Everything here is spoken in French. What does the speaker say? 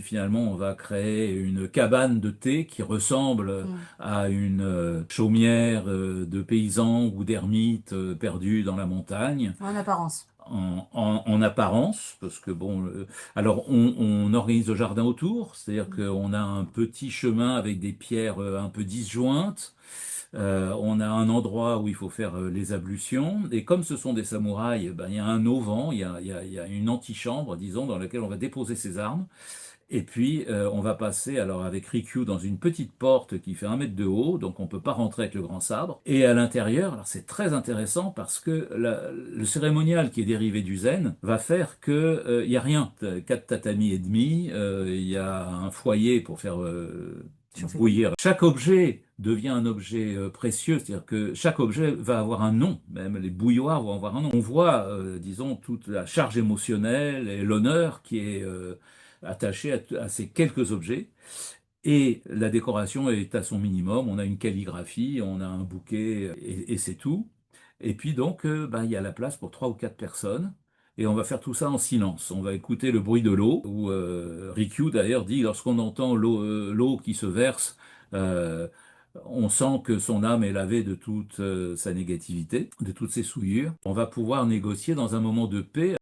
finalement on va créer une cabane de thé qui ressemble à une chaumière de paysans ou d'ermites perdus dans la montagne. En apparence. En apparence, parce que bon, alors on organise le jardin autour, c'est-à-dire qu'on a un petit chemin avec des pierres un peu disjointes. On a un endroit où il faut faire les ablutions, et comme ce sont des samouraïs, ben, il y a un auvent, il y a une antichambre, disons, dans laquelle on va déposer ses armes. Et puis, on va passer alors avec Rikyu dans une petite porte qui fait 1 mètre de haut, donc on peut pas rentrer avec le grand sabre. Et à l'intérieur, alors c'est très intéressant parce que le cérémonial qui est dérivé du zen va faire que il y a rien, 4 tatamis et demi, il y a un foyer pour faire Chauffer. bouillir. Chaque objet devient un objet précieux, c'est-à-dire que chaque objet va avoir un nom, même les bouilloires vont avoir un nom. On voit, disons, toute la charge émotionnelle et l'honneur qui est attaché à ces quelques objets. Et la décoration est à son minimum. On a une calligraphie, on a un bouquet et c'est tout. Et puis donc, ben, il y a la place pour 3 ou 4 personnes. Et on va faire tout ça en silence. On va écouter le bruit de l'eau, où Rikyu d'ailleurs dit, lorsqu'on entend l'eau qui se verse, euh, on sent que son âme est lavée de toute sa négativité, de toutes ses souillures. On va pouvoir négocier dans un moment de paix.